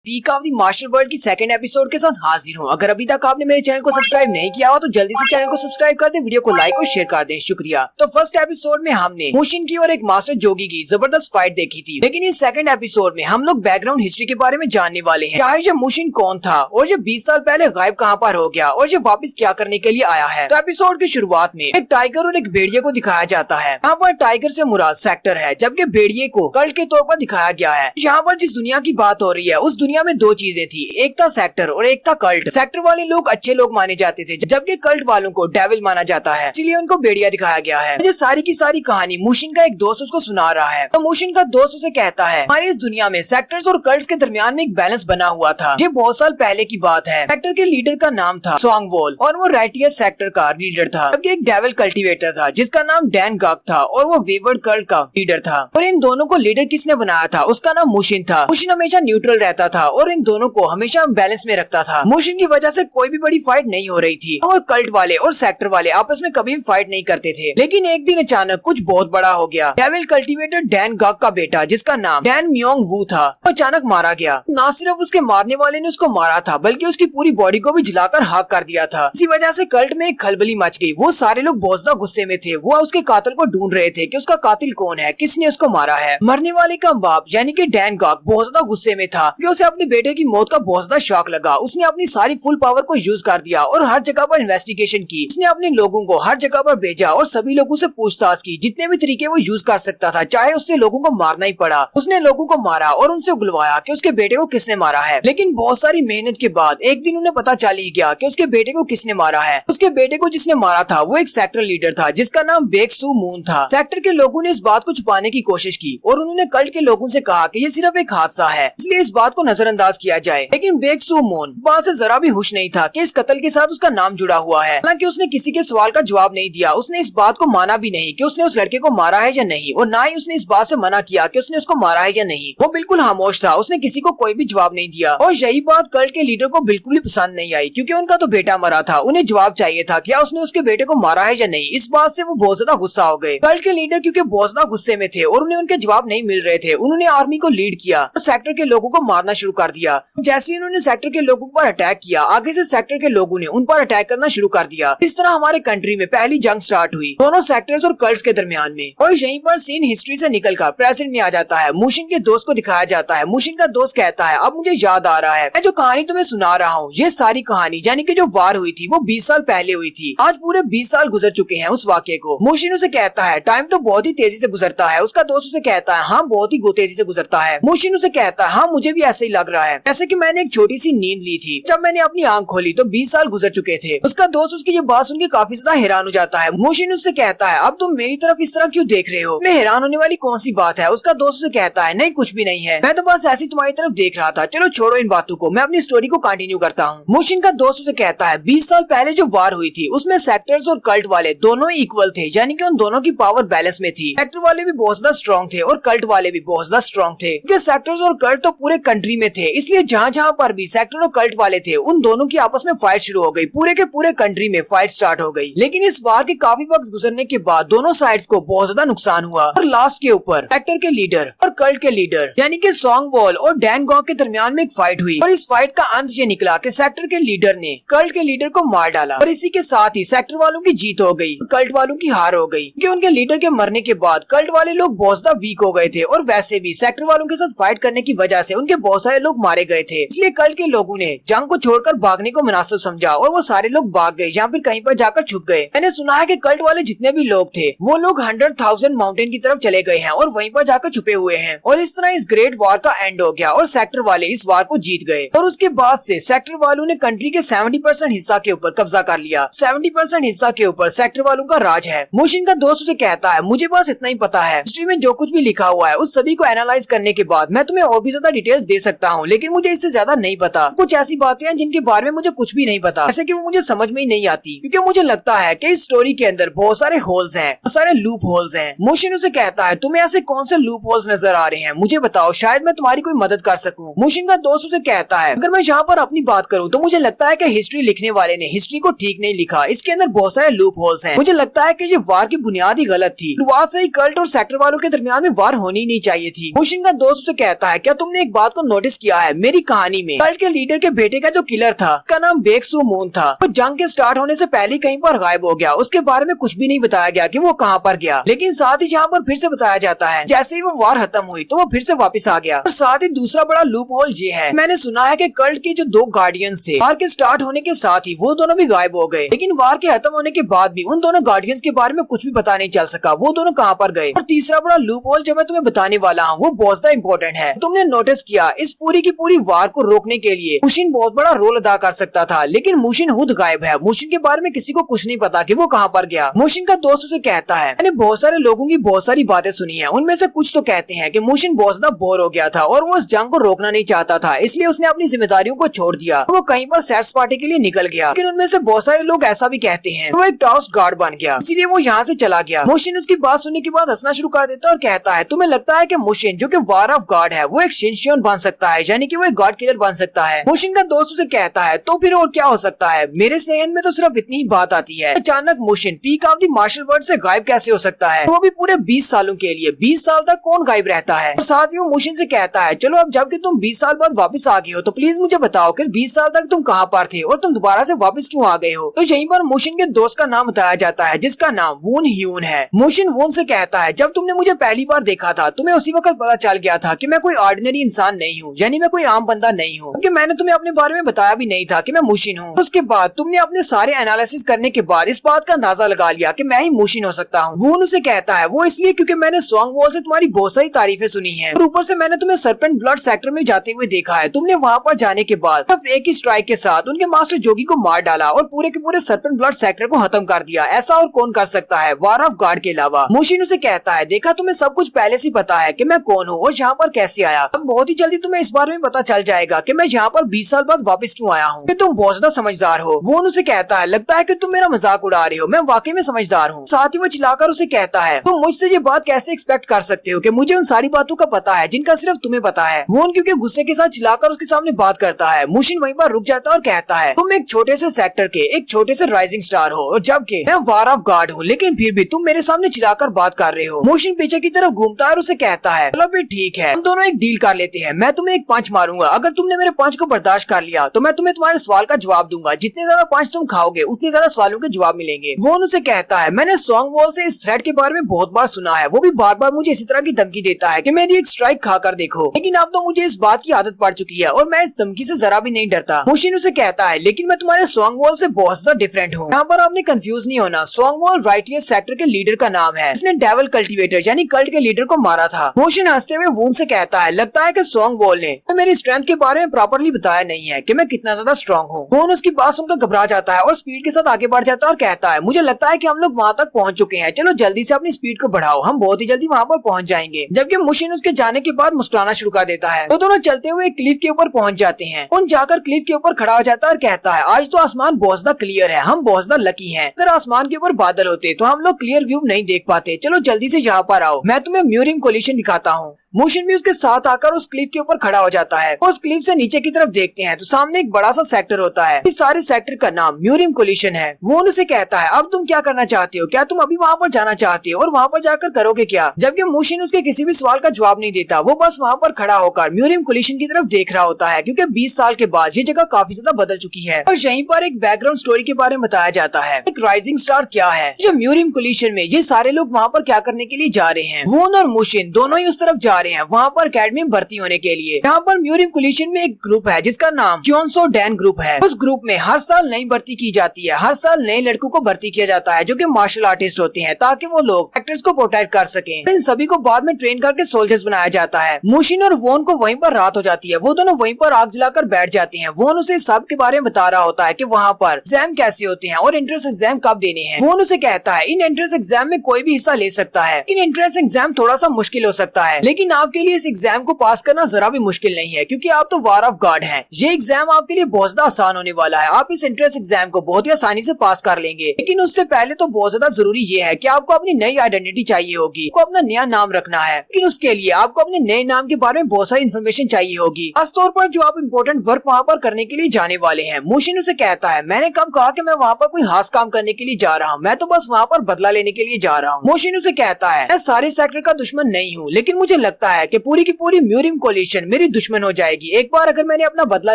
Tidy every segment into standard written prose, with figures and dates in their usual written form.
Peak of the martial world की second episode के साथ हाजिर हूँ। अगर अभी तक आपने मेरे चैनल को सब्सक्राइब नहीं किया हो तो जल्दी से चैनल को सब्सक्राइब कर दे, वीडियो को लाइक और शेयर कर दे, शुक्रिया। तो फर्स्ट एपिसोड में हमने मुशिन की और एक मास्टर जोगी की जबरदस्त फाइट देखी थी, लेकिन इस सेकंड एपिसोड में हम लोग बैकग्राउंड हिस्ट्री के बारे में जानने वाले हैं। क्या ये मुशिन कौन था और ये 20 साल पहले गायब कहाँ पर हो गया और ये वापस क्या करने के लिए आया है। तो एपिसोड की शुरुआत में एक टाइगर और एक भेड़िए को दिखाया जाता है। यहाँ पर टाइगर से मुराद सेक्टर है, जबकि भेड़िए को कल्ट के तौर पर दिखाया गया है। यहाँ पर जिस दुनिया की बात हो रही है उस दुनिया में दो चीजें थी, एक था सेक्टर और एक था कल्ट। सेक्टर वाले लोग अच्छे लोग माने जाते थे, जबकि कल्ट वालों को डेविल माना जाता है, इसलिए उनको भेड़िया दिखाया गया है। मुझे सारी की सारी कहानी मुशिन का एक दोस्त उसको सुना रहा है। तो मुशिन का दोस्त उसे कहता है, हमारी इस दुनिया में सेक्टर्स और कल्ट्स के दरमियान में एक बैलेंस बना हुआ था। ये बहुत साल पहले की बात है। सेक्टर के लीडर का नाम था स्वांगवॉल और वो राइटियस सेक्टर का लीडर था, जबकि एक डेविल कल्टिवेटर था जिसका नाम डैन गॉक था और वो वेवर्ड कल्ट का लीडर था। और इन दोनों को लीडर किसने बनाया था, उसका नाम मुशिन था। मुशिन हमेशा न्यूट्रल रहता था और इन दोनों को हमेशा बैलेंस में रखता था। मुशिन की वजह से कोई भी बड़ी फाइट नहीं हो रही थी और कल्ट वाले और सेक्टर वाले आपस में कभी भी फाइट नहीं करते थे। लेकिन एक दिन अचानक कुछ बहुत बड़ा हो गया। डेविल कल्टिवेटर डैन गॉक का बेटा, जिसका नाम डैन म्योंग वू था, वो अचानक मारा गया। न सिर्फ उसके मारने वाले ने उसको मारा था, बल्कि उसकी पूरी बॉडी को भी जलाकर खाक कर दिया था। इसी वजह से कल्ट में एक खलबली मच गई। वो सारे लोग बहुत ज्यादा गुस्से में थे। वो उसके कातिल को ढूंढ रहे थे कि उसका कातिल कौन है, किसने उसको मारा है। मरने वाले का बाप यानी कि डैन गॉक बहुत ज्यादा गुस्से में था कि उसे अपने बेटे की मौत का बहुत ज्यादा शौक लगा। उसने अपनी सारी फुल पावर को यूज कर दिया और हर जगह पर इन्वेस्टिगेशन की। उसने अपने लोगों को हर जगह पर भेजा और सभी लोगों से पूछताछ की, जितने भी तरीके वो यूज कर सकता था, चाहे उससे लोगों को मारना ही पड़ा। उसने लोगों को मारा और उनसे उगलवाया कि उसके बेटे को किसने मारा है। लेकिन बहुत सारी मेहनत के बाद एक दिन उन्हें पता चल ही गया कि उसके बेटे को किसने मारा है। उसके बेटे को जिसने मारा था वो एक सेक्टर लीडर था जिसका नाम बेक सू मून था। सेक्टर के लोगों ने इस बात को छुपाने की कोशिश की और उन्होंने कल्ट के लोगों से कहा कि ये सिर्फ एक हादसा है, इसलिए इस बात को नजरअंदाज किया जाए। लेकिन बेक सू मून बात से जरा भी खुश नहीं था कि इस कत्ल के साथ उसका नाम जुड़ा हुआ है। हालांकि उसने किसी के सवाल का जवाब नहीं दिया। उसने इस बात को माना भी नहीं कि उसने उस लड़के को मारा है या नहीं, और ना ही उसने इस बात से मना किया कि उसने उसको मारा है या नहीं। वो बिल्कुल खामोश था, उसने किसी को कोई भी जवाब नहीं दिया। और यही बात कल्ट के लीडर को बिल्कुल भी पसंद नहीं आई, क्योंकि उनका तो बेटा मरा था। उन्हें जवाब चाहिए था क्या उसने उसके बेटे को मारा है या नहीं। इस बात से वो बहुत ज्यादा गुस्सा हो गए। कल्ट के लीडर क्योंकि बहुत ज्यादा गुस्से में थे और उन्हें उनके जवाब नहीं मिल रहे थे, उन्होंने आर्मी को लीड किया और सेक्टर के लोगों को मारना शुरू कर दिया। जैसे ही उन्होंने सेक्टर के लोगों पर अटैक किया, आगे से सेक्टर के लोगों ने उन पर अटैक करना शुरू कर दिया। इस तरह हमारे कंट्री में पहली जंग स्टार्ट हुई दोनों सेक्टर्स और कल्ट्स के दरमियान में। और यहीं पर सीन हिस्ट्री से निकलकर प्रेजेंट में आ जाता है। मुशिन के दोस्त को दिखाया जाता है। मुशिन का दोस्त कहता है, अब मुझे याद आ रहा है, मैं जो कहानी तुम्हें सुना रहा हूँ, ये सारी कहानी यानी कि जो वार हुई थी वो 20 साल पहले हुई थी। आज पूरे 20 साल गुजर चुके हैं उस वाक्य को। मुशिन उसे कहता है, टाइम तो बहुत ही तेजी से गुजरता है। उसका दोस्त उसे कहता है, हाँ बहुत ही तेजी से गुजरता है। मुशिन उसे कहता है, हाँ मुझे भी ऐसे ही लग रहा है, जैसे कि मैंने एक छोटी सी नींद ली थी। जब मैंने अपनी आंख खोली तो 20 साल गुजर चुके थे। उसका दोस्त उसकी ये बात सुन के काफी ज्यादा हैरान हो जाता है। मुशिन उससे कहता है, अब तुम मेरी तरफ इस तरह क्यों देख रहे हो, मैं हैरान होने वाली कौन सी बात है। उसका दोस्त उसे कहता है, नहीं कुछ भी नहीं है, मैं तो बस ऐसी तुम्हारी तरफ देख रहा था। चलो छोड़ो इन बातों को, मैं अपनी स्टोरी को कंटिन्यू करता हूँ। मुशिन का दोस्त उसे कहता है, 20 साल पहले जो वार हुई थी उसमें सेक्टर्स और कल्ट वाले दोनों ही इक्वल थे, यानी कि उन दोनों की पावर बैलेंस में थी। सेक्टर वाले भी बहुत ज्यादा स्ट्रॉन्ग थे और कल्ट वाले भी बहुत ज्यादा स्ट्रॉन्ग थे, क्योंकि सेक्टर्स और कल्ट तो पूरे कंट्री में थे। इसलिए जहाँ जहाँ पर भी सेक्टर और कल्ट वाले थे उन दोनों की आपस में फाइट शुरू हो गई। पूरे के पूरे कंट्री में फाइट स्टार्ट हो गई। लेकिन इस वार के काफी वक्त गुजरने के बाद दोनों साइड्स को बहुत ज्यादा नुकसान हुआ और लास्ट के ऊपर सेक्टर के लीडर और कल्ट के लीडर यानी कि स्वांगवॉल और डैन गॉक के दरमियान में एक फाइट हुई। और इस फाइट का अंत ये निकला कि सेक्टर के लीडर ने कल्ट के लीडर को मार डाला और इसी के साथ ही सेक्टर वालों की जीत हो गई, कल्ट वालों की हार हो गई। क्योंकि उनके लीडर के मरने के बाद कल्ट वाले लोग बहुत ज्यादा वीक हो गए थे और वैसे भी सेक्टर वालों के साथ फाइट करने की वजह से उनके बहुत सारे लोग मारे गए थे। इसलिए कल्ट के लोगों ने जंग को छोड़कर भागने को मुनासिब समझा और वो सारे लोग भाग गए या फिर कहीं पर जाकर छुप गए। मैंने सुना है कि कल्ट वाले जितने भी लोग थे वो लोग 100,000 माउंटेन की तरफ चले गए हैं और वहीं पर जाकर छुपे हुए हैं। और इस तरह इस ग्रेट वॉर का एंड हो गया और सेक्टर वाले इस वार को जीत गए। और उसके बाद से सेक्टर वालों ने कंट्री के 70% हिस्सा के ऊपर कब्जा कर लिया। 70% हिस्सा के ऊपर सेक्टर वालों का राज है। मुशिन का दोस्त उसे कहता है, मुझे बस इतना ही पता है, हिस्ट्री में जो कुछ भी लिखा हुआ है उस सभी को एनालाइज करने के बाद मैं तुम्हें और भी ज्यादा डिटेल्स दे सकता हूँ, लेकिन मुझे इससे ज्यादा नहीं पता। कुछ ऐसी बातें हैं जिनके बारे में मुझे कुछ भी नहीं पता, ऐसे कि वो मुझे समझ में ही नहीं आती, क्योंकि मुझे लगता है कि इस स्टोरी के अंदर बहुत सारे होल्स हैं, बहुत सारे लूप होल्स हैं। मुशिन उसे कहता है, तुम्हें ऐसे कौन से लूप होल्स नजर आ रहे हैं, मुझे बताओ, शायद मैं तुम्हारी कोई मदद कर सकूं। मुशिन का दोस्त उसे कहता है, अगर मैं यहाँ पर अपनी बात करूँ तो मुझे लगता है कि हिस्ट्री लिखने वाले ने हिस्ट्री को ठीक नहीं लिखा। इसके अंदर बहुत सारे लूप होल्स हैं। मुझे लगता है कि ये वार की बुनियाद ही गलत थी। शुरुआत से ही कल्ट और सेक्टर वालों के दरमियान में वार होनी नहीं चाहिए थी। मुशिन का दोस्त उसे कहता है, क्या तुमने एक बात को नोटिस नोटिस किया है मेरी कहानी में कल्ट के लीडर के बेटे का जो किलर था उसका नाम बेक सू मून था। वो जंग के स्टार्ट होने से पहले कहीं पर गायब हो गया। उसके बारे में कुछ भी नहीं बताया गया कि वो कहाँ पर गया, लेकिन साथ ही यहाँ पर फिर से बताया जाता है जैसे ही वो वार खत्म हुई तो वो फिर से वापस आ गया। और साथ ही दूसरा बड़ा लूप होल ये है, मैंने सुना है कि कल्ट के जो 2 गार्डियंस थे वार के स्टार्ट होने के साथ ही वो दोनों भी गायब हो गए, लेकिन वार के खत्म होने के बाद भी उन दोनों गार्डियंस के बारे में कुछ भी पता नहीं चल सका वो दोनों कहाँ पर गए। और तीसरा बड़ा लूप होल जो मैं तुम्हें बताने वाला हूँ वो बहुत ज्यादा इम्पोर्टेंट है। तुमने नोटिस किया इस पूरी की पूरी वार को रोकने के लिए मुशिन बहुत बड़ा रोल अदा कर सकता था, लेकिन मुशिन खुद गायब है। मुशिन के बारे में किसी को कुछ नहीं पता कि वो कहाँ पर गया। मुशिन का दोस्त उसे कहता है मैंने बहुत सारे लोगों की बहुत सारी बातें सुनी है, उनमें से कुछ तो कहते हैं कि मुशिन बहुत ज्यादा बोर हो गया था और वो इस जंग को रोकना नहीं चाहता था, इसलिए उसने अपनी जिम्मेदारियों को छोड़ दिया। वो कहीं पर सेक्स पार्टी के लिए निकल गया, लेकिन उनमें से बहुत सारे लोग ऐसा भी कहते हैं वो एक टॉस्ट गार्ड बन गया, इसीलिए वो यहाँ से चला गया। मुशिन उसकी बात सुनने के बाद हंसना शुरू कर देता है और कहता है तुम्हें लगता है कि मुशिन जो कि वार ऑफ गार्ड है वो एक शिनशियन बन सकता है, यानी कि वो एक गॉड किलर बन सकता है। मुशिन का दोस्त उसे कहता है तो फिर और क्या हो सकता है, मेरे सहन में तो सिर्फ इतनी ही बात आती है। अचानक मुशिन peak of the martial world से गायब कैसे हो सकता है, वो भी पूरे 20 सालों के लिए। 20 साल तक कौन गायब रहता है। और साथ ही वो मुशिन से कहता है चलो अब जबकि तुम 20 साल बाद वापस आ गए हो तो प्लीज मुझे बताओ कि 20 साल तक तुम कहाँ पर थे और तुम दोबारा से वापस क्यों आ गए हो। तो यहीं पर मुशिन के दोस्त का नाम बताया जाता है जिसका नाम वून ह्यून है। मुशिन वून से कहता है जब तुमने मुझे पहली बार देखा था तुम्हें उसी वक्त पता चल गया था कि मैं कोई ऑर्डिनरी इंसान नहीं हूँ, यानी मैं कोई आम बंदा नहीं हूँ, क्योंकि मैंने तुम्हें अपने बारे में बताया भी नहीं था कि मैं मुशिन हूँ। उसके बाद तुमने अपने सारे एनालिसिस करने के बाद इस बात का अंदाजा लगा लिया कि मैं ही मुशिन हो सकता हूँ। वून उसे कहता है वो इसलिए क्योंकि मैंने सॉन्ग वॉल से तुम्हारी बहुत सारी तारीफें सुनी है और ऊपर से मैंने तुम्हें सरपेंट ब्लड सेक्टर में जाते हुए देखा है। तुमने वहाँ पर जाने के बाद सिर्फ एक ही स्ट्राइक के साथ उनके मास्टर जोगी को मार डाला और पूरे के पूरे सरपेंट ब्लड सेक्टर को खत्म कर दिया। ऐसा और कौन कर सकता है वार ऑफ गार्ड के अलावा। मुशिन उसे कहता है देखा तुम्हें सब कुछ पहले से पता है कि मैं कौन हूँ और यहाँ पर कैसे आया। अब बहुत ही जल्दी तुम्हें इस बारे में पता चल जाएगा कि मैं यहाँ पर 20 साल बाद वापस क्यों आया हूँ, कि तुम बहुत ज्यादा समझदार हो। वो उसे कहता है लगता है कि तुम मेरा मजाक उड़ा रहे हो, मैं वाकई में समझदार हूँ। साथ ही वो चिल्लाकर उसे कहता है तुम मुझसे ये बात कैसे एक्सपेक्ट कर सकते हो कि मुझे उन सारी बातों का पता है जिनका सिर्फ तुम्हें पता है। वो क्योंकि गुस्से के साथ चिल्लाकर उसके सामने बात करता है। मुशिन वहीं पर रुक जाता है और कहता है तुम एक छोटे से सेक्टर के एक छोटे से राइजिंग स्टार हो और जबकि मैं वार ऑफ गार्ड हूँ, लेकिन फिर भी तुम मेरे सामने चिल्लाकर बात कर रहे हो। मुशिन पीछे की तरफ घूमता है और उसे कहता है चलो फिर ठीक है हम दोनों एक डील कर लेते हैं, मैं तुम्हें एक पंच मारूंगा, अगर तुमने मेरे पंच को बर्दाश्त कर लिया तो मैं तुम्हें तुम्हारे सवाल का जवाब दूंगा, जितने ज्यादा पंच तुम खाओगे उतने ज्यादा सवालों के जवाब मिलेंगे। वो उसे कहता है मैंने सॉन्ग वॉल से इस थ्रेड के बारे में बहुत बार सुना है, वो भी बार बार मुझे इसी तरह की धमकी देता है कि मेरी एक स्ट्राइक खाकर देखो, लेकिन अब तो मुझे इस बात की आदत पड़ चुकी है और मैं इस धमकी से जरा भी नहीं डरता। मुशिन उसे कहता है लेकिन मैं तुम्हारे सॉन्ग वॉल से बहुत ज्यादा डिफरेंट हूँ। यहाँ पर आपने कंफ्यूज नहीं होना, सॉन्ग वॉल राइटियस सेक्टर के लीडर का नाम है, इसने डेविल कल्टीवेटर यानी कल्ट के लीडर को मारा था। मुशिन हंसते हुए वून से कहता है लगता है कि सॉन्ग वॉल ने मेरी स्ट्रेंथ के बारे में प्रॉपर्ली बताया नहीं है कि मैं कितना ज्यादा स्ट्रॉन्ग हूँ। वून उसकी बात सुनकर घबरा जाता है और स्पीड के साथ आगे बढ़ जाता है और कहता है मुझे लगता है कि हम लोग वहाँ तक पहुँच चुके हैं, चलो जल्दी से अपनी स्पीड को बढ़ाओ, हम बहुत ही जल्दी वहाँ पर पहुँच जाएंगे। जबकि मुशिन उसके जाने के बाद मुस्कुराना शुरू कर देता है। वो दोनों चलते हुए क्लिफ के ऊपर पहुँच जाते हैं। उन जाकर क्लिफ के ऊपर खड़ा हो जाता है और कहता है आज तो आसमान बहुत ज्यादा क्लियर है, हम बहुत ज्यादा लकी हैं। अगर आसमान के ऊपर बादल होते तो हम लोग क्लियर व्यू नहीं देख पाते, चलो जल्दी से यहाँ पर आओ, मैं तुम्हें म्यूरिम कोलिशन दिखाता हूँ। मुशिन भी उसके साथ आकर उस क्लिफ के ऊपर खड़ा हो जाता है। उस क्लिफ से नीचे की तरफ देखते हैं तो सामने एक बड़ा सा सेक्टर होता है। इस सारे सेक्टर का नाम म्यूरिम कोलिशन है। वो उनसे कहता है अब तुम क्या करना चाहते हो, क्या तुम अभी वहाँ पर जाना चाहते हो और वहाँ पर जाकर करोगे क्या। जबकि मुशिन उसके किसी भी सवाल का जवाब नहीं देता, वो बस वहाँ पर खड़ा होकर म्यूरिम कोलिशन की तरफ देख रहा होता है, क्योंकि 20 साल के बाद ये जगह काफी ज्यादा बदल चुकी है। और यहीं पर एक बैकग्राउंड स्टोरी के बारे में बताया जाता है, एक राइजिंग स्टार क्या है। जो म्यूरिम कोलिशन में ये सारे लोग वहाँ पर क्या करने के लिए जा रहे हैं, वून और मुशिन दोनों ही उस तरफ जा रहे हैं वहाँ पर अकेडमी में भर्ती होने के लिए। यहाँ पर म्यूरिम कोलिशन में एक ग्रुप है जिसका नाम जोन्सो डैन ग्रुप है। उस ग्रुप में हर साल नई भर्ती की जाती है, हर साल नए लड़कों को भर्ती किया जाता है जो कि मार्शल आर्टिस्ट होते हैं, ताकि वो लोग एक्टर्स को प्रोटेक्ट कर सकें। इन सभी को बाद में ट्रेन करके सोल्जर्स बनाया जाता है। मुशिन और वोन को वहीं पर रात हो जाती है, वो दोनों वहीं पर आग जलाकर बैठ जाते हैं। वोन उसे सब के बारे में बता रहा होता है कि वहाँ पर एग्जाम कैसे होते हैं और एंट्रेंस एग्जाम कब देने हैं। वोन उसे कहता है इन एंट्रेंस एग्जाम में कोई भी हिस्सा ले सकता है, इन एंट्रेंस एग्जाम थोड़ा सा मुश्किल हो सकता है, लेकिन आपके लिए इस एग्जाम को पास करना जरा भी मुश्किल नहीं है, क्योंकि आप तो वार ऑफ गार्ड हैं। ये एग्जाम आपके लिए बहुत ज्यादा आसान होने वाला है, आप इस एंट्रेंस एग्जाम को बहुत ही आसानी से पास कर लेंगे। लेकिन उससे पहले तो बहुत ज्यादा जरूरी ये है कि आपको अपनी नई आइडेंटिटी चाहिए होगी, आपको अपना नया नाम रखना है, लेकिन उसके लिए आपको अपने नए नाम के बारे में बहुत सारी इन्फॉर्मेशन चाहिए होगी, खासतौर पर जो आप इम्पोर्टेंट वर्क वहाँ पर करने के लिए जाने वाले हैं। मुशिन उसे कहता है मैंने कब कहा कि मैं वहाँ पर कोई खास काम करने के लिए जा रहा हूँ, मैं तो बस वहाँ पर बदला लेने के लिए जा रहा हूँ। मुशिन उसे कहता है मैं सारे सेक्टर का दुश्मन नहीं हूँ, लेकिन मुझे लगता लगता है कि पूरी की पूरी म्यूरिम कोलिशन मेरी दुश्मन हो जाएगी एक बार अगर मैंने अपना बदला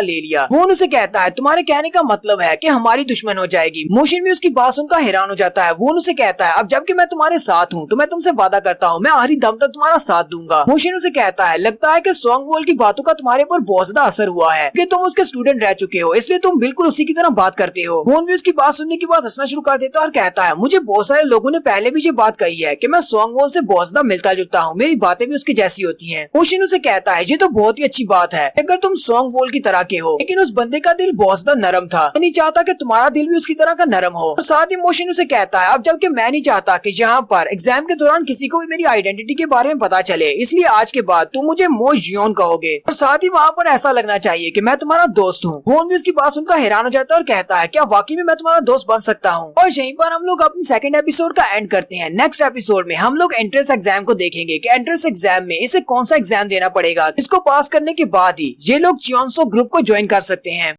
ले लिया। वोन उसे कहता है तुम्हारे कहने का मतलब है कि हमारी दुश्मन हो जाएगी। मोशिन भी उसकी बात सुनकर हैरान हो जाता है। वोन उसे कहता है अब जबकि मैं तुम्हारे साथ हूँ तो मैं तुमसे वादा करता हूँ मैं आखिरी दम तक तुम्हारा साथ दूंगा। मोशिन उसे कहता है लगता है कि सोंगवॉल की बातों का तुम्हारे ऊपर बहुत ज्यादा असर हुआ है कि तुम उसके स्टूडेंट रह चुके हो इसलिए तुम बिल्कुल उसी की तरह बात करते हो। वोन भी उसकी बात सुनने के बाद हंसना शुरू कर देता है और कहता है मुझे बहुत सारे लोगों ने पहले भी ये बात कही है कि मैं सोंगवॉल से बहुत ज्यादा मिलता जुलता हूँ, मेरी बातें भी उसकी जैसी होती हैं। मोशिन उसे कहता है ये तो बहुत ही अच्छी बात है अगर तुम सोंगवॉल की तरह के हो, लेकिन उस बंदे का दिल बहुत ज्यादा नरम था। मैं नहीं चाहता कि तुम्हारा दिल भी उसकी तरह का नरम हो। और साथ ही मोशिन उसे कहता है अब जबकि मैं नहीं चाहता कि यहाँ पर एग्जाम के दौरान किसी को भी मेरी आइडेंटिटी के बारे में पता चले, इसलिए आज के बाद तुम मुझे मो जियोन कहोगे और साथ ही वहाँ पर ऐसा लगना चाहिए कि मैं तुम्हारा दोस्त हूँ। वोन भी उसकी बात सुनकर हैरान हो जाता है और कहता है क्या वाकई में मैं तुम्हारा दोस्त बन सकता हूँ। और यहीं पर हम लोग अपनी सेकंड एपिसोड का एंड करते हैं। नेक्स्ट एपिसोड में हम लोग एंट्रेंस एग्जाम को देखेंगे कि एंट्रेंस एग्जाम में इसे कौन सा एग्जाम देना पड़ेगा, इसको पास करने के बाद ही ये लोग चियोंसो ग्रुप को ज्वाइन कर सकते हैं।